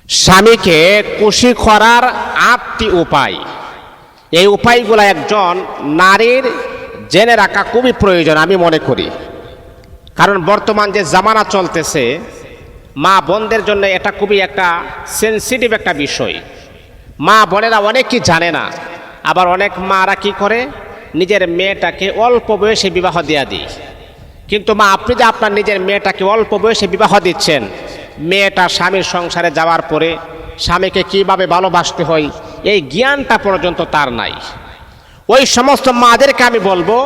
স্বামীকে খুশি করার ৮টি উপায়। এই উপায়গুলো একজন নারীর জেনে রাখা খুবই প্রয়োজন আমি মনে করি। কারণ বর্তমান যে জামানা চলতেছে, মা বোনদের জন্য এটা খুবই একটা সেনসিটিভ একটা বিষয়। মা বোনেরা অনেকেই জানে না, আবার অনেক মারা কি করে নিজের মেয়েটাকে অল্প বয়সে বিবাহ দেয়া দিই। কিন্তু মা, আপনি যে আপনার নিজের মেয়েটাকে অল্প বয়সে বিবাহ দিচ্ছেন, মেয়েটা স্বামীর সংসারে যাওয়ার পরে স্বামীকে কিভাবে ভালোবাসতে হয় এই জ্ঞানটা পর্যন্ত তার নাই। ওই সমস্ত মাদেরকে আমি বলবো,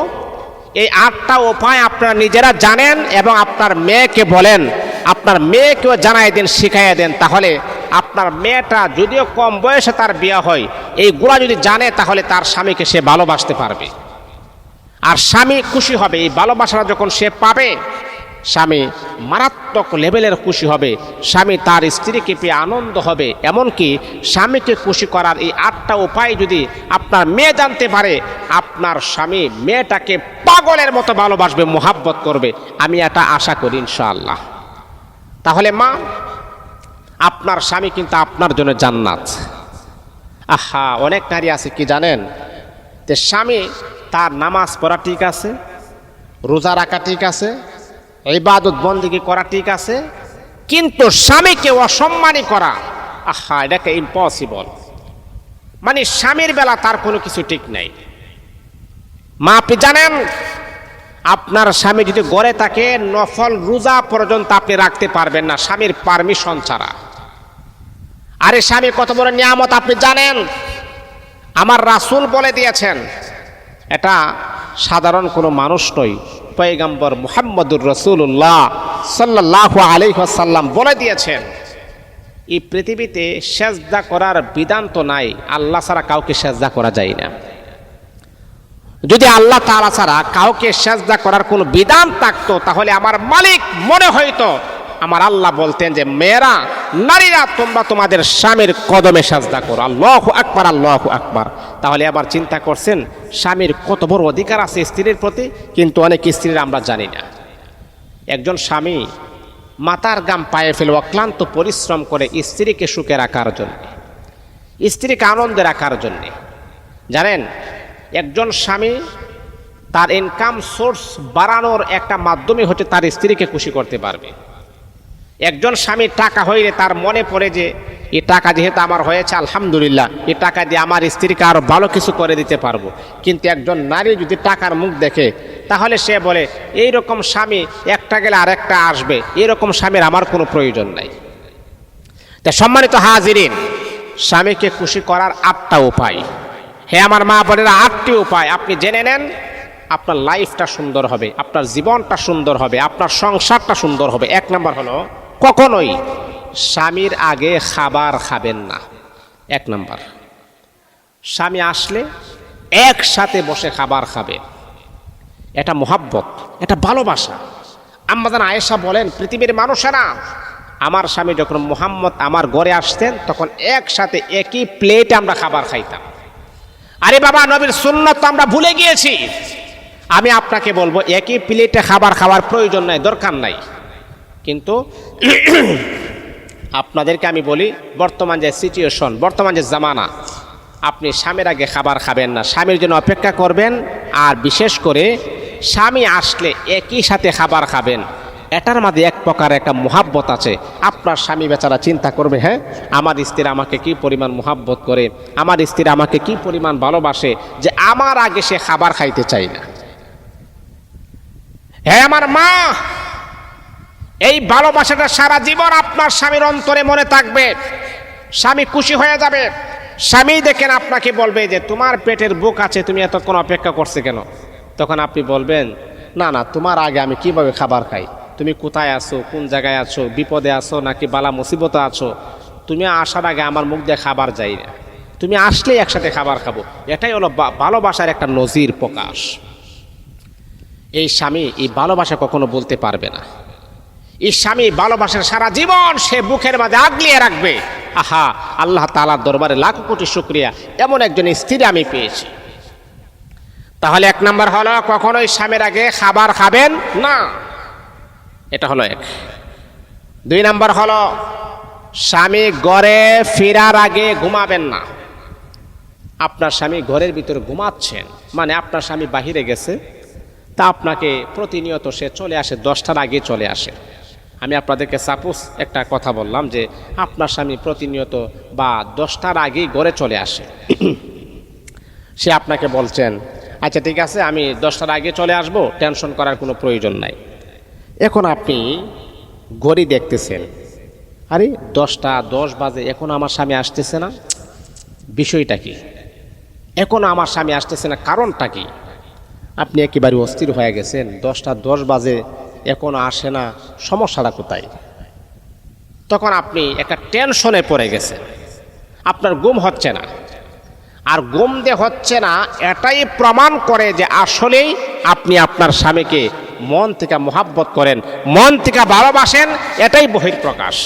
এই ৮টা উপায় আপনারা নিজেরা জানেন এবং আপনার মেয়েকে বলেন, আপনার মেয়েকেও জানাই দেন, শিখাইয়া দেন। তাহলে আপনার মেয়েটা যদিও কম বয়সে তার বিয়ে হয়, এইগুলা যদি জানে তাহলে তার স্বামীকে সে ভালোবাসতে পারবে, আর স্বামী খুশি হবে। এই ভালোবাসাটা যখন সে পাবে, স্বামী মারাত্মক লেভেলের খুশি হবে, স্বামী তার স্ত্রীকে পেয়ে আনন্দ হবে। এমনকি স্বামীকে খুশি করার এই ৮টা উপায় যদি আপনার মেয়ে জানতে পারে, আপনার স্বামী মেয়েটাকে পাগলের মতো ভালোবাসবে, মোহাব্বত করবে। আমি এটা আশা করি ইনশাআল্লাহ। তাহলে মা, আপনার স্বামী কিন্তু আপনার জন্য জান্নাত। আহা, অনেক নারী আছে কি জানেন, যে স্বামী তার নামাজ পড়া ঠিক আছে, রোজা রাখা ঠিক আছে, ইবাদত বন্দেগী করা ঠিক আছে, কিন্তু স্বামীকে অসম্মানী করা, আহা, এটাকে ইম্পসিবল। মানে স্বামীর বেলা তার কোনো কিছু ঠিক নাই। মা, আপনি জানেন আপনার স্বামী যদি গড়ে থাকে, নফল রোজা পর্যন্ত আপনি রাখতে পারবেন না স্বামীর পারমিশন ছাড়া। আরে স্বামী কত বড় নিয়ামত আপনি জানেন? আমার রাসূল বলে দিয়েছেন, এটা সাধারণ কোনো মানুষ নয়, পয়গম্বর মুহাম্মদুর রাসূলুল্লাহ সাল্লাল্লাহু আলাইহি ওয়াসাল্লাম বলে দিয়েছেন, এই পৃথিবীতে সেজদা করার বিধান তো নাই, আল্লাহ ছাড়া কাউকে সেজদা করা যায় না। যদি আল্লাহ তাআলা ছাড়া কাউকে সেজদা করার কোনো বিধান থাকতো, তাহলে আমার মালিক মনে হইতো আমার আল্লাহ বলতেন যে, মেয়েরা, নারীরা, তোমরা তোমাদের স্বামীর কদমে সেজদা করো। আল্লাহু আকবার, আল্লাহু আকবার। তাহলে আবার চিন্তা করছেন স্বামীর কত বড় অধিকার আছে স্ত্রীর প্রতি, কিন্তু অনেক স্ত্রীরা আমরা জানি না। একজন স্বামী মাথার ঘাম পায়ে ফেলে অক্লান্ত পরিশ্রম করে স্ত্রীকে সুখে রাখার জন্য, স্ত্রীকে আনন্দে রাখার জন্য। জানেন, একজন স্বামী তার ইনকাম সোর্স বাড়ানোর একটা মাধ্যমই হচ্ছে তার স্ত্রীকে খুশি করতে পারবে। একজন স্বামীর টাকা হইলে তার মনে পড়ে যে, এই টাকা যেহেতু আমার হয়েছে, আলহামদুলিল্লাহ, এই টাকা দিয়ে আমার স্ত্রীকে আরো ভালো কিছু করে দিতে পারবো। কিন্তু একজন নারী যদি টাকার মুখ দেখে, তাহলে সে বলে, এইরকম স্বামী একটা গেলে আরেকটা আসবে, এরকম স্বামীর আমার কোনো প্রয়োজন নাই। তা সম্মানিত হাজিরিন, স্বামীকে খুশি করার ৮টা উপায়। হ্যাঁ আমার মা বোনেরা, ৮টি উপায় আপনি জেনে নেন, আপনার লাইফটা সুন্দর হবে, আপনার জীবনটা সুন্দর হবে, আপনার সংসারটা সুন্দর হবে। ১ নম্বর হলো, কখনোই স্বামীর আগে খাবার খাবেন না। ১ নম্বর, স্বামী আসলে একসাথে বসে খাবার খাবে। এটা মোহাব্বত, এটা ভালোবাসা। আম্মাজান আয়েশা বলেন, পৃথিবীর মানুষেরা, আমার স্বামী যখন মুহাম্মদ আমার ঘরে আসতেন, তখন একসাথে একই প্লেটে আমরা খাবার খাইতাম। আরে বাবা, নবীর সুন্নাত তো আমরা ভুলে গিয়েছি। আমি আপনাকে বলবো, একই প্লেটে খাবার খাওয়ার প্রয়োজন নাই, দরকার নাই। কিন্তু আপনাদেরকে আমি বলি, বর্তমান যে সিচুয়েশন, বর্তমান যে জামানা, আপনি স্বামীর আগে খাবার খাবেন না, স্বামীর জন্য অপেক্ষা করবেন। আর বিশেষ করে স্বামী আসলে একই সাথে খাবার খাবেন। এটার মধ্যে এক প্রকার একটা মোহাব্বত আছে। আপনার স্বামী বেচারা চিন্তা করবে, হ্যাঁ, আমার স্ত্রী আমাকে কি পরিমাণ মোহাব্বত করে, আমার স্ত্রী আমাকে কি পরিমাণ ভালোবাসে, যে আমার আগে সে খাবার খাইতে চায় না। হ্যাঁ আমার মা, এই ভালোবাসাটা সারা জীবন আপনার স্বামীর অন্তরে মনে থাকবে। স্বামী খুশি হয়ে যাবে। স্বামী দেখেন আপনাকে বলবে যে, তোমার পেটের বুক আছে, তুমি এতক্ষণ অপেক্ষা করছে কেন? তখন আপনি বলবেন, না না, তোমার আগে আমি কিভাবে খাবার খাই, তুমি কোথায় আছো, কোন জায়গায় আছো, বিপদে আছো নাকি বালা মুসিবতে আছো, তুমি আসার আগে আমার মুখ দিয়ে খাবার যাই না, তুমি আসলেই একসাথে খাবার খাবো। এটাই হলো ভালোবাসার একটা নজির প্রকাশ। এই স্বামী এই ভালোবাসা কখনো বলতে পারবে না। এই স্বামী ভালোবাসার সারা জীবন সে বুকের মাঝে আগলিয়ে রাখবে। আহা, আল্লাহ তাআলার দরবারে লাখ কোটি শুকরিয়া, এমন একজন স্ত্রী আমি পেয়েছি। তাহলে ১ নম্বর হলো, কখনোই স্বামীর আগে খাবার খাবেন না। এটা হলো ১। ২ নম্বর হলো, স্বামী ঘরে ফেরার আগে ঘুমাবেন না। আপনার স্বামী ঘরের ভিতরে ঘুমাচ্ছেন, মানে আপনার স্বামী বাহিরে গেছে, তা আপনাকে প্রতিনিয়ত সে চলে আসে, 10টার আগে চলে আসে। আমি আপনাদেরকে সাপোজ একটা কথা বললাম যে আপনার স্বামী প্রতিনিয়ত বা 10টার আগেই ঘরে চলে আসে। সে আপনাকে বলছেন, আচ্ছা ঠিক আছে, আমি 10টার আগে চলে আসব, টেনশন করার কোনো প্রয়োজন নাই। এখন আপনি ঘড়ি দেখতেছেন, আরে 10টা 10 বাজে, এখন আমার স্বামী আসতেছে না, বিষয়টা কি? এখন আমার স্বামী আসতেছে না, কারণটা কি? আপনি একেবারে অস্থির হয়ে গেছেন, 10টা 10 বাজে এখনো আসে না, সমস্যাটা কোথায়? তখন আপনি একটা টেনশনে পড়ে গেছেন, আপনার ঘুম হচ্ছে না। আর ঘুম যে হচ্ছে না, এটাই প্রমাণ করে যে আসলেই আপনি আপনার স্বামীকে মন থেকে মোহাব্বত করেন, মন থেকে ভালোবাসেন, এটাই বহিঃপ্রকাশ।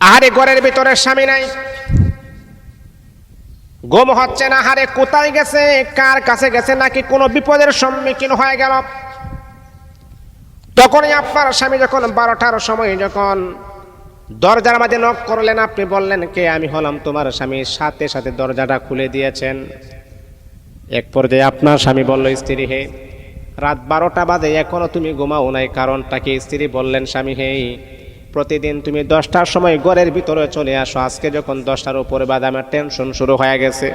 আহারে ঘরের ভিতরে স্বামী নাই, ঘুম হচ্ছে না, আহারে কোথায় গেছে, কার কাছে গেছে, নাকি কোনো বিপদের সম্মুখীন হয়ে গেল। তখনই আপনার স্বামী যখন 12টার সময় যখন দরজার মাঝে নক করলেন, আপনি বললেন কে? আমি হলাম তোমার স্বামী। সাথে সাথে দরজাটা খুলে দিয়েছেন। এক পর্যায়ে আপনার স্বামী বলল, স্ত্রী হে, রাত 12টা বাজে এখনো তুমি ঘুমাও নাই, কারণটা কি? স্ত্রী বললেন, স্বামী হে, প্রতিদিন তুমি 10টার সময় ঘরের ভিতরে চলে আসো, আজকে যখন 10টার উপরে বাজে আমার টেনশন শুরু হয়ে গেছে।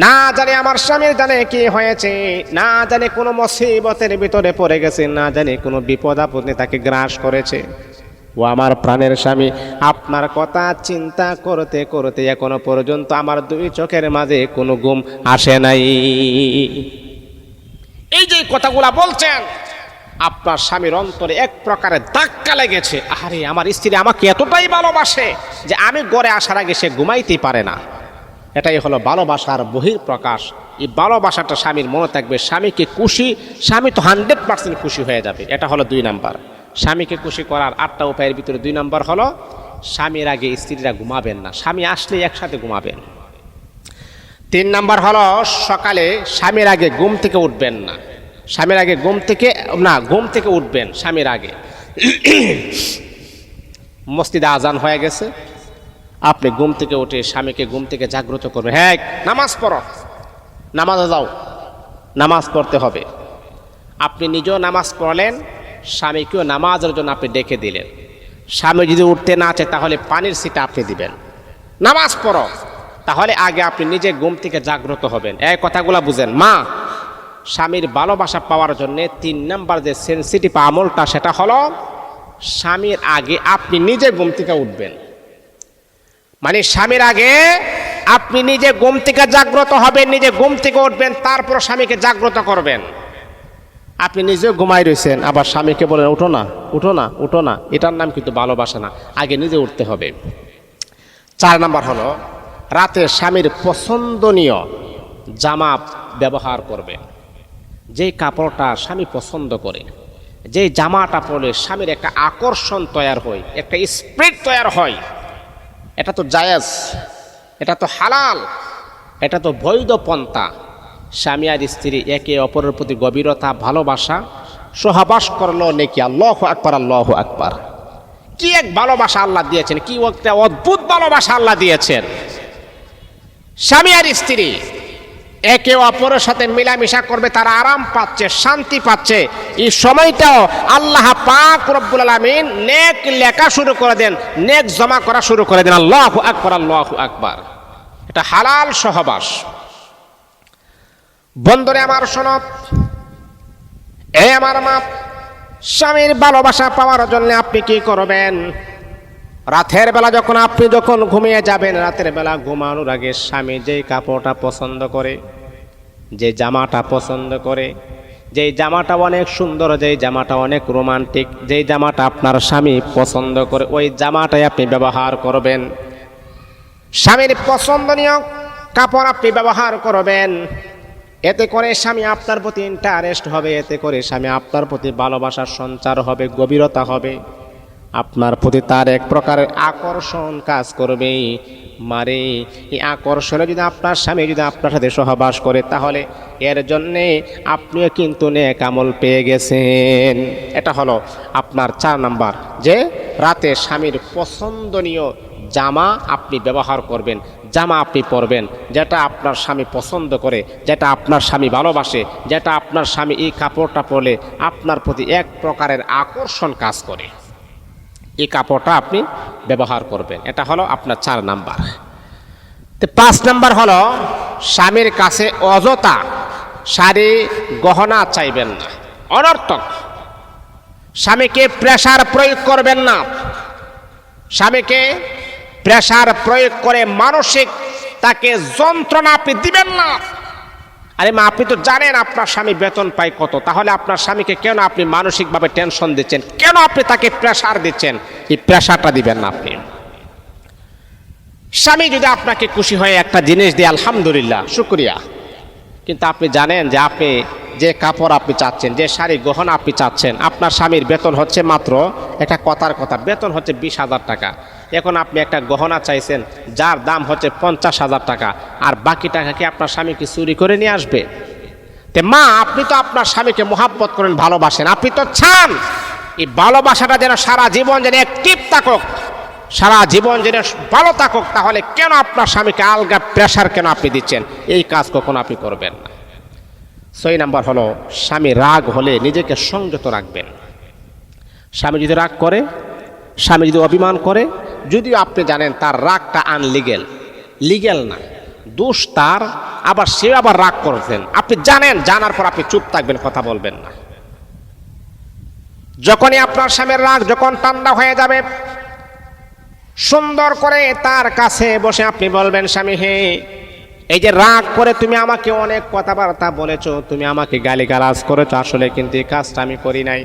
না জানি আমার স্বামীর জানে কি হয়েছে, না জানি কোনো মুসিবতের ভিতরে পড়ে গেছে, না জানি কোনো বিপদ আপদে তাকে গ্রাস করেছে। ও আমার প্রাণের স্বামী, আপনার কথা চিন্তা করতে করতে এখনো পর্যন্ত আমার 2 চোখের মাঝে কোনো ঘুম আসে নাই। এই যে কথাগুলা বলছেন, আপনার স্বামীর অন্তরে এক প্রকারের ধাক্কা লেগেছে। আরে আমার স্ত্রী আমাকে এতটাই ভালোবাসে যে আমি ঘরে আসার আগে সে ঘুমাইতেই পারে না। এটাই হলো ভালোবাসার বহিঃপ্রকাশ। এই ভালোবাসাটা স্বামীর মনে থাকবে, স্বামীকে খুশি, স্বামী তো 100% খুশি হয়ে যাবে। এটা হলো 2 নাম্বার। স্বামীকে খুশি করার 8টা উপায়ের ভিতরে 2 নাম্বার হলো স্বামীর আগে স্ত্রীরা ঘুমাবেন না, স্বামী আসলে একসাথে ঘুমাবেন। 3 নাম্বার হলো সকালে স্বামীর আগে ঘুম থেকে উঠবেন না, স্বামীর আগে ঘুম থেকে উঠবেন স্বামীর আগে। মসজিদে আজান হয়ে গেছে, আপনি ঘুম থেকে উঠে স্বামীকে ঘুম থেকে জাগ্রত করবেন, হ্যাঁ নামাজ পড়ো, নামাজে যাও, নামাজ পড়তে হবে। আপনি নিজেও নামাজ পড়লেন, স্বামীকেও নামাজের জন্য আপনি ডেকে দিলেন। স্বামী যদি উঠতে না চায় তাহলে পানির সিটা আপনি দিবেন, নামাজ পড়ো। তাহলে আগে আপনি নিজে ঘুম থেকে জাগ্রত হবেন। এই কথাগুলো বুঝেন। মা, স্বামীর ভালোবাসা পাওয়ার জন্য 3 নাম্বার যে সেন্সিটিভ আমলটা, সেটা হলো স্বামীর আগে আপনি নিজে ঘুম থেকে উঠবেন। মানে স্বামীর আগে আপনি নিজে ঘুম থেকে জাগ্রত হবেন, নিজে ঘুম থেকে উঠবেন, তারপর স্বামীকে জাগ্রত করবেন। আপনি নিজেও ঘুমাই রয়েছেন, আবার স্বামীকে বলেন উঠো না, উঠো না, উঠো না, এটার নাম কিন্তু ভালোবাসা না। আগে নিজে উঠতে হবে। 4 নাম্বার হলো রাতে স্বামীর পছন্দনীয় জামা ব্যবহার করবেন। যেই কাপড়টা স্বামী পছন্দ করে, যেই জামাটা পরলে স্বামীর একটা আকর্ষণ তৈরি হয়, একটা স্পিরিট তৈরি হয়, এটা তো জায়েজ, এটা তো হালাল, এটা তো বৈধ পন্থা। স্বামী আর স্ত্রী একে অপরের প্রতি গভীরতা, ভালোবাসা, সহবাস করলো নাকি। আল্লাহু আকবার, আল্লাহু আকবার। কি এক ভালোবাসা আল্লাহ দিয়েছেন, কি একটা অদ্ভুত ভালোবাসা আল্লাহ দিয়েছেন। স্বামী আর স্ত্রী একে অপরের সাথে মিলামিশা করবে, তারা আরাম পাচ্ছে, শান্তি পাচ্ছে। এই সময়টাও আল্লাহ পাক রব্বুল আলামিন নেক লেখা শুরু করে দেন, নেক জমা করা শুরু করে দেন। আল্লাহু আকবার, আল্লাহু আকবার। এটা হালাল সহবাস। বন্ধুরে আমার শোনো, আমার মা, স্বামীর ভালোবাসা পাওয়ার জন্য আপনি কি করবেন? রাতের বেলা আপনি যখন ঘুমিয়ে যাবেন, রাতের বেলা ঘুমানোর আগে স্বামী যেই কাপড়টা পছন্দ করে, যে জামাটা পছন্দ করে, যেই জামাটা অনেক সুন্দর, যেই জামাটা অনেক রোমান্টিক, যেই জামাটা আপনার স্বামী পছন্দ করে, ওই জামাটাই আপনি ব্যবহার করবেন। স্বামীর পছন্দনীয় কাপড় আপনি ব্যবহার করবেন। এতে করে স্বামী আপনার প্রতি ইন্টারেস্ট হবে, এতে করে স্বামী আপনার প্রতি ভালোবাসার সঞ্চার হবে, গভীরতা হবে। আপনার প্রতি তার এক প্রকারের আকর্ষণ কাজ করবে। মারে এই আকর্ষণে যদি আপনার স্বামী যদি আপনার সাথে সহবাস করে, তাহলে এর জন্যে আপনিও কিন্তু নেক আমল পেয়ে গেছেন। এটা হলো আপনার 4 নাম্বার, যে রাতে স্বামীর পছন্দনীয় জামা আপনি ব্যবহার করবেন, জামা আপনি পরবেন যেটা আপনার স্বামী পছন্দ করে, যেটা আপনার স্বামী ভালোবাসে, যেটা আপনার স্বামী এই কাপড়টা পরলে আপনার প্রতি এক প্রকারের আকর্ষণ কাজ করে, এই কাপড়টা আপনি ব্যবহার করবেন। এটা হলো আপনার 4 নাম্বার। 5 নাম্বার হলো স্বামীর কাছে অযথা শাড়ি গহনা চাইবেন না, অনর্থক। স্বামীকে প্রেসার প্রয়োগ করবেন না, স্বামীকে প্রেসার প্রয়োগ করে মানসিক তাকে যন্ত্রণা আপনি দিবেন না। আরে মা, আপনি তো জানেন আপনার স্বামী বেতন পায় কত, তাহলে আপনার স্বামীকে কেন আপনি মানসিকভাবে টেনশন দিচ্ছেন, কেন আপনি তাকে প্রেসার দিচ্ছেন? এই প্রেসারটা দিবেন না আপনি। স্বামী যদি আপনাকে খুশি হয়ে একটা জিনিস দিয়ে আলহামদুলিল্লাহ শুকরিয়া, কিন্তু আপনি জানেন যে আপনি যে কাপড় আপনি চাচ্ছেন, যে শাড়ি গহনা আপনি চাচ্ছেন, আপনার স্বামীর বেতন হচ্ছে মাত্র, একটা কথার কথা, বেতন হচ্ছে 20,000 টাকা। এখন আপনি একটা গহনা চাইছেন যার দাম হচ্ছে 50,000 টাকা, আর বাকি টাকা কি আপনার স্বামী কি চুরি করে নিয়ে আসবে? তে মা, আপনি তো আপনার স্বামীকে মোহাব্বত করেন, ভালোবাসেন, আপনি তো চান এই ভালোবাসাটা যেন সারা জীবন যেন অ্যাক্টিভ থাকুক, সারা জীবন যেন ভালো থাকুক, তাহলে কেন আপনার স্বামীকে আলগা প্রেশার কেন আপনি দিচ্ছেন? এই কাজ কখনো আপনি করবেন না। 6 নাম্বার হলো স্বামী রাগ হলে নিজেকে সংযত রাখবেন। স্বামী যদি রাগ করে, স্বামী যদি অভিমান করে, যদিও আপনি জানেন তার রাগটা আনলিগেল, লিগেল না, দোষ তার, আবার সে আবার রাগ করছেন, আপনি জানেন, জানার পর আপনি চুপ থাকবেন, কথা বলবেন না। যখনই আপনার স্বামীর রাগ যখন ঠান্ডা হয়ে যাবে, সুন্দর করে তার কাছে বসে আপনি বলবেন, স্বামী হে, এই যে রাগ করে তুমি আমাকে অনেক কথাবার্তা বলেছো, তুমি আমাকে গালিগালাজ করেছো, আসলে কিন্তু এই কাজটা আমি করি নাই।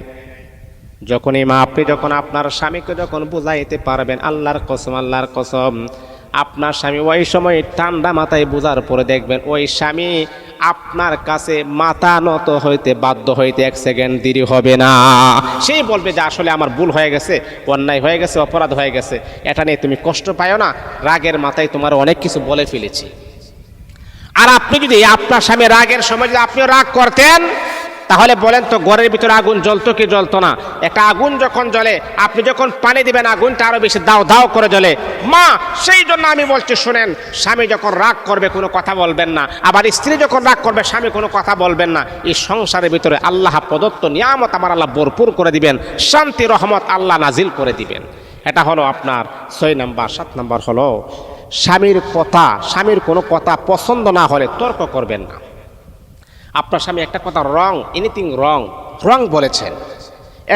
যখনই মা আপনি যখন আপনার স্বামীকে যখন বুঝাইতে পারবেন, আল্লাহর কসম, আল্লাহর কসম, আপনার স্বামী ওই সময় ঠান্ডা মাথায় বোঝার পরে দেখবেন ওই স্বামী আপনার কাছে মাথা নত হইতে বাধ্য হইতে 1 সেকেন্ড দেরি হবে না। সেই বলবে যে আসলে আমার ভুল হয়ে গেছে, অন্যায় হয়ে গেছে, অপরাধ হয়ে গেছে, এটা নিয়ে তুমি কষ্ট পাও না, রাগের মাথায় তোমার অনেক কিছু বলে ফেলেছি। আর আপনি যদি আপনার স্বামী রাগের সময় যদি আপনিও রাগ করতেন, তাহলে বলেন তো ঘরের ভিতরে আগুন জ্বলতো কি জ্বলতো না? একটা আগুন যখন জ্বলে, আপনি যখন পানি দিবেন আগুনটা আরো বেশি দাও দাও করে জ্বলে। মা, সেই জন্য আমি বলছি শুনেন, স্বামী যখন রাগ করবে কোনো কথা বলবেন না, আবার স্ত্রী যখন রাগ করবে স্বামী কোনো কথা বলবেন না। এই সংসারের ভিতরে আল্লাহ প্রদত্ত নিয়ামত আমার আল্লাহ ভরপুর করে দিবেন, শান্তি রহমত আল্লাহ নাজিল করে দিবেন। এটা হলো আপনার 6 নাম্বার। 7 নাম্বার হলো স্বামীর কথা, স্বামীর কোনো কথা পছন্দ না হলে তর্ক করবেন না। আপনার স্বামী একটা কথা রং, এনিথিং রং রং বলেছেন,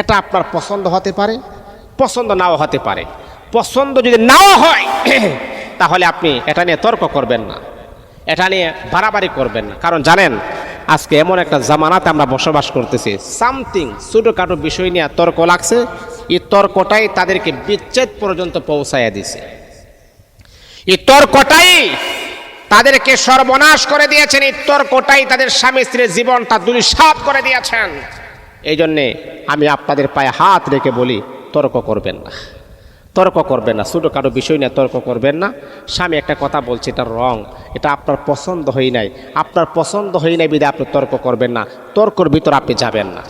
এটা আপনার পছন্দ হতে পারে, পছন্দ নাও হতে পারে। পছন্দ যদি নাও হয় তাহলে আপনি এটা নিয়ে তর্ক করবেন না, এটা নিয়ে বাড়াবাড়ি করবেন না। কারণ জানেন আজকে এমন একটা জামানাতে আমরা বসবাস করতেছি, সামথিং ছোটোখাটো বিষয় নিয়ে তর্ক লাগছে, এই তর্কটাই তাদেরকে বিচ্ছেদ পর্যন্ত পৌঁছাইয়া দিছে। এই তর্কটাই তাদেরকে সর্বনাশ করে দিয়েছেন, এই তর্কটাই তাদের স্বামী স্ত্রীর জীবনটা দুলিশাত করে দিয়েছেন। এই জন্যে আমি আপনাদের পায়ে হাত রেখে বলি, তর্ক করবেন না, তর্ক করবেন না, ছোটোখাটো বিষয় নিয়ে তর্ক করবেন না। স্বামী একটা কথা বলছে, এটা রং, এটা আপনার পছন্দ হই নাই, আপনার পছন্দ হই নাই বিধায় আপনি তর্ক করবেন না, তর্কর ভিতর আপনি যাবেন না।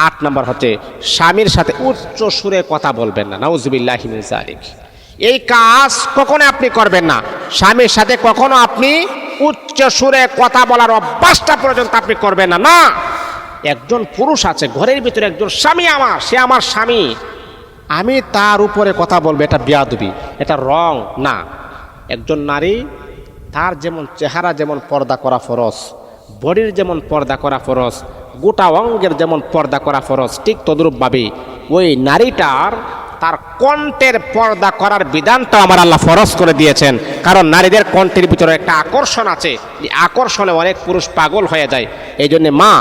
8 নম্বর হচ্ছে স্বামীর সাথে উচ্চ সুরে কথা বলবেন না, নাউজুবিল্লাহি মিন যালিক। এই কাজ কখনো আপনি করবেন না, স্বামীর সাথে কখনো আপনি উচ্চ সুরে কথা বলার অভ্যাসটা পর্যন্ত আপনি করবেন না। না, একজন পুরুষ আছে ঘরের ভিতরে, একজন স্বামী আমার, সে আমার স্বামী, আমি তার উপরে কথা বলবো, এটা বেয়াদবি, এটা রং না। একজন নারী, তার যেমন চেহারা যেমন পর্দা করা ফরজ, বডির যেমন পর্দা করা ফরজ, গোটা অঙ্গের যেমন পর্দা করা ফরজ, ঠিক তদ্রূপভাবে ওই নারীটার তার কণ্ঠের পর্দা করার বিধানটা আমার আল্লাহ ফরজ করে দিয়েছেন। কারণ নারীদের কণ্ঠের ভিতরে একটা আকর্ষণ আছে, এই আকর্ষণে অনেক পুরুষ পাগল হয়ে যায়। এই জন্যে মা,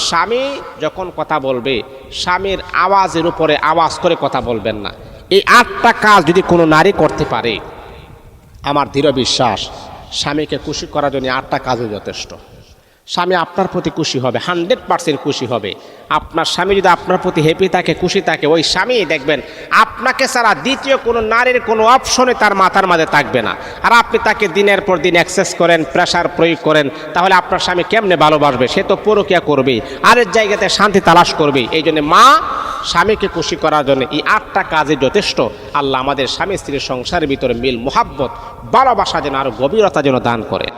স্বামী যখন কথা বলবে স্বামীর আওয়াজের উপরে আওয়াজ করে কথা বলবেন না। এই 8টা কাজ যদি কোনো নারী করতে পারে, আমার দৃঢ় বিশ্বাস স্বামীকে খুশি করার জন্য 8টা কাজই যথেষ্ট। স্বামী আপনার প্রতি খুশি হবে, 100% খুশি হবে। আপনার স্বামী যদি আপনার প্রতি হ্যাপি থাকে, খুশি থাকে, ওই স্বামী দেখবেন আপনাকে ছাড়া দ্বিতীয় কোনো নারীর কোনো অপশনে তার মাথার মাঝে থাকবে না। আর আপনি তাকে দিনের পর দিন অ্যাক্সেস করেন, প্রেশার প্রয়োগ করেন, তাহলে আপনার স্বামী কেমনে ভালোবাসবে? সে তো পরকীয়া করবেই, আরেক জায়গাতে শান্তি তালাশ করবেই। এই জন্য মা স্বামীকে খুশি করার জন্য এই 8টা কাজে যথেষ্ট। আল্লাহ আমাদের স্বামী স্ত্রীর সংসারের ভিতরে মিল, মোহাব্বত, ভালোবাসা যেন আরো গভীরতা যেন দান করেন।